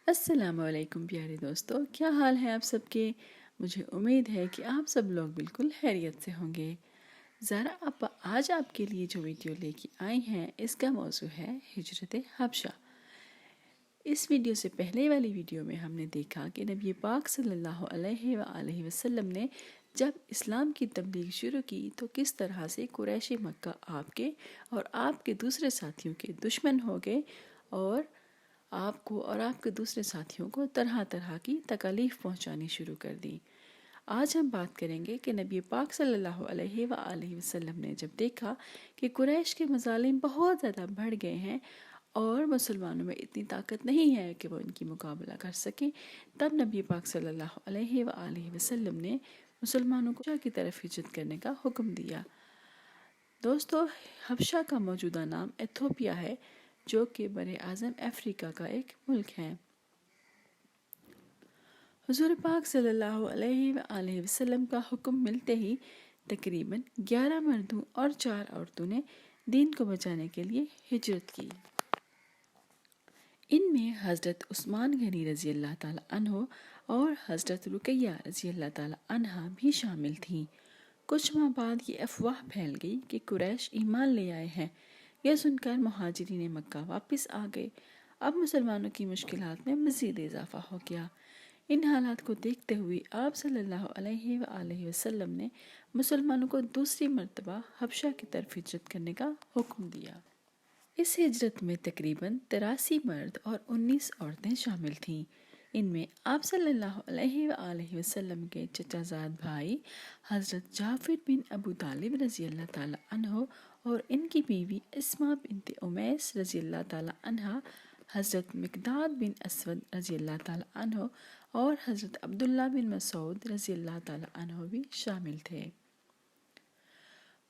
السلام علیکم پیارے دوستو، کیا حال ہے آپ سب کے؟ مجھے امید ہے کہ آپ سب لوگ بالکل خیریت سے ہوں گے۔ ذرا آج آپ کے لیے جو ویڈیو لے کے آئی ہیں اس کا موضوع ہے ہجرت حبشہ۔ اس ویڈیو سے پہلے والی ویڈیو میں ہم نے دیکھا کہ نبی پاک صلی اللہ علیہ وآلہ وسلم نے جب اسلام کی تبلیغ شروع کی تو کس طرح سے قریش مکہ آپ کے اور آپ کے دوسرے ساتھیوں کے دشمن ہو گئے اور آپ کو اور آپ کے دوسرے ساتھیوں کو طرح طرح کی تکالیف پہنچانی شروع کر دی۔ آج ہم بات کریں گے کہ نبی پاک صلی اللہ علیہ وآلہ وسلم نے جب دیکھا کہ قریش کے مظالم بہت زیادہ بڑھ گئے ہیں اور مسلمانوں میں اتنی طاقت نہیں ہے کہ وہ ان کی مقابلہ کر سکیں، تب نبی پاک صلی اللہ علیہ وآلہ وسلم نے مسلمانوں کو حبشہ کی طرف ہجرت کرنے کا حکم دیا۔ دوستو، حبشہ کا موجودہ نام ایتھوپیا ہے جو کہ براعظم افریقہ کا ایک ملک ہے۔ حضور پاک صلی اللہ علیہ وآلہ وسلم کا حکم ملتے ہی تقریباً 11 مردوں اور 4 عورتوں نے دین کو بچانے کے لیے ہجرت کی۔ ان میں حضرت عثمان غنی رضی اللہ تعالی عنہ اور حضرت رقیہ رضی اللہ تعالی عنہ بھی شامل تھیں۔ کچھ ماہ بعد یہ افواہ پھیل گئی کہ قریش ایمان لے آئے ہیں۔ یہ سن کر مہاجرین مکہ واپس آ گئے۔ اب مسلمانوں کی مشکلات میں مزید اضافہ ہو گیا۔ ان حالات کو دیکھتے ہوئے آپ صلی اللہ علیہ وآلہ وسلم نے مسلمانوں کو دوسری مرتبہ حبشہ کی طرف ہجرت کرنے کا حکم دیا۔ اس ہجرت میں تقریباً 83 مرد اور 19 عورتیں شامل تھیں۔ ان میں آپ صلی اللہ علیہ وآلہ وسلم کے چچا زاد بھائی حضرت جعفر بن ابو طالب رضی اللہ تعالی عنہ اور ان کی بیوی اسماء بنت امیس رضی اللہ تعالی عنہ، حضرت مقداد بن اسود رضی اللہ تعالی عنہ اور حضرت عبداللہ بن مسعود رضی اللہ تعالی عنہ بھی شامل تھے۔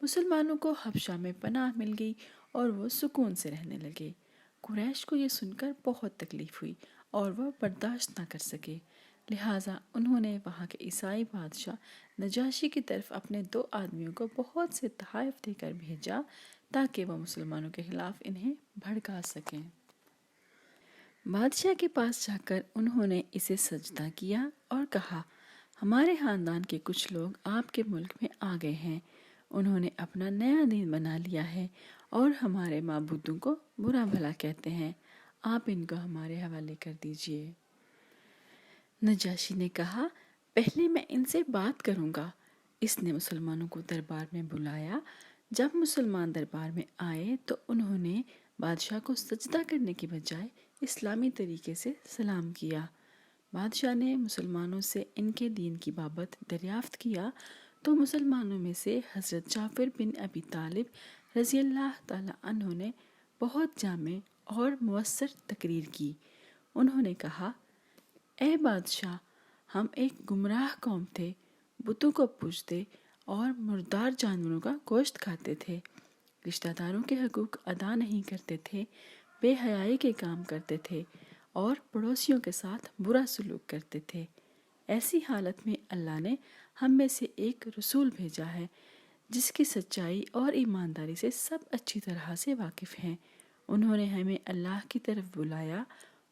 مسلمانوں کو حبشہ میں پناہ مل گئی اور وہ سکون سے رہنے لگے۔ قریش کو یہ سن کر بہت تکلیف ہوئی اور وہ برداشت نہ کر سکے، لہٰذا انہوں نے وہاں کے عیسائی بادشاہ نجاشی کی طرف اپنے 2 آدمیوں کو بہت سے تحائف دے کر بھیجا تاکہ وہ مسلمانوں کے خلاف انہیں بھڑکا سکیں۔ بادشاہ کے پاس جا کر انہوں نے اسے سجدہ کیا اور کہا، ہمارے خاندان کے کچھ لوگ آپ کے ملک میں آ گئے ہیں، انہوں نے اپنا نیا دین بنا لیا ہے اور ہمارے معبودوں کو برا بھلا کہتے ہیں، آپ ان کو ہمارے حوالے کر دیجئے۔ نجاشی نے کہا، پہلے میں ان سے بات کروں گا۔ اس نے مسلمانوں کو دربار میں بلایا۔ جب مسلمان دربار میں آئے تو انہوں نے بادشاہ کو سجدہ کرنے کی بجائے اسلامی طریقے سے سلام کیا۔ بادشاہ نے مسلمانوں سے ان کے دین کی بابت دریافت کیا تو مسلمانوں میں سے حضرت جعفر بن ابی طالب رضی اللہ تعالی عنہ نے بہت جامع اور مؤثر تقریر کی۔ انہوں نے کہا، اے بادشاہ، ہم ایک گمراہ قوم تھے، بتوں کو پوجتے اور مردار جانوروں کا گوشت کھاتے تھے، رشتہ داروں کے حقوق ادا نہیں کرتے تھے، بے حیائی کے کام کرتے تھے اور پڑوسیوں کے ساتھ برا سلوک کرتے تھے۔ ایسی حالت میں اللہ نے ہم میں سے ایک رسول بھیجا ہے جس کی سچائی اور ایمانداری سے سب اچھی طرح سے واقف ہیں۔ انہوں نے ہمیں اللہ کی طرف بلایا،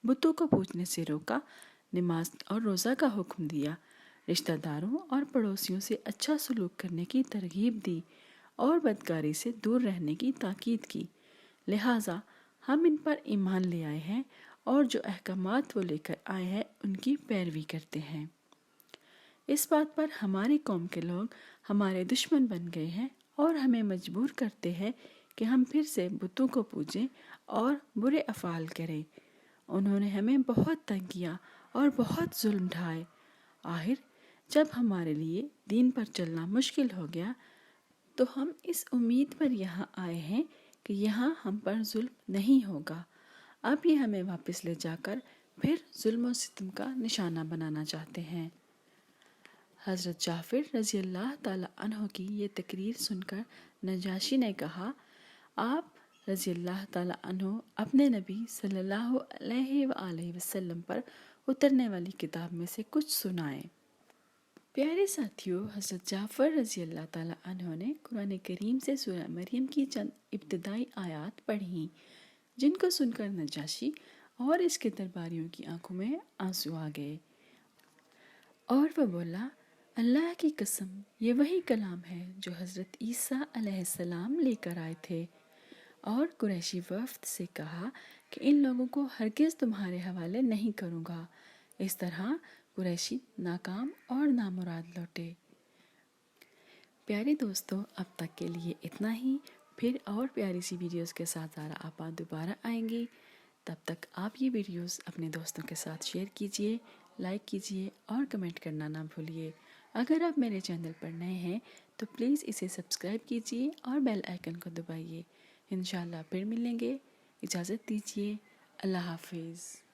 بتوں کو پوجنے سے روکا، نماز اور روزہ کا حکم دیا، رشتہ داروں اور پڑوسیوں سے اچھا سلوک کرنے کی ترغیب دی اور بدکاری سے دور رہنے کی تاکید کی۔ لہٰذا ہم ان پر ایمان لے آئے ہیں اور جو احکامات وہ لے کر آئے ہیں ان کی پیروی کرتے ہیں۔ اس بات پر ہماری قوم کے لوگ ہمارے دشمن بن گئے ہیں اور ہمیں مجبور کرتے ہیں کہ ہم پھر سے بتوں کو پوجیں اور برے افعال کریں۔ انہوں نے ہمیں بہت تنگ کیا اور بہت ظلم ڈھائے۔ آخر جب ہمارے لیے دین پر چلنا مشکل ہو گیا تو ہم اس امید پر یہاں آئے ہیں کہ یہاں ہم پر ظلم نہیں ہوگا۔ اب یہ ہمیں واپس لے جا کر پھر ظلم و ستم کا نشانہ بنانا چاہتے ہیں۔ حضرت جعفر رضی اللہ تعالی عنہ کی یہ تقریر سن کر نجاشی نے کہا، آپ رضی اللہ تعالی عنہ اپنے نبی صلی اللہ علیہ وآلہ وسلم پر اترنے والی کتاب میں سے کچھ سنائیں۔ پیارے ساتھیوں، حضرت جعفر رضی اللہ تعالی عنہ نے قرآن کریم سے سورہ مریم کی چند ابتدائی آیات پڑھیں، جن کو سن کر نجاشی اور اس کے درباریوں کی آنکھوں میں آنسو آ گئے، اور وہ بولا، اللہ کی قسم، یہ وہی کلام ہے جو حضرت عیسیٰ علیہ السلام لے کر آئے تھے۔ اور قریشی وفد سے کہا کہ ان لوگوں کو ہرگز تمہارے حوالے نہیں کروں گا۔ اس طرح قریشی ناکام اور نامراد لوٹے۔ پیارے دوستو، اب تک کے لیے اتنا ہی، پھر اور پیاری سی ویڈیوز کے ساتھ زارا آپا دوبارہ آئیں گی۔ تب تک آپ یہ ویڈیوز اپنے دوستوں کے ساتھ شیئر کیجئے، لائک کیجئے اور کمنٹ کرنا نہ بھولیے۔ اگر آپ میرے چینل پر نئے ہیں تو پلیز اسے سبسکرائب کیجئے اور بیل آئیکن کو دبائیے۔ انشاءاللہ پھر ملیں گے، اجازت دیجیے، اللہ حافظ۔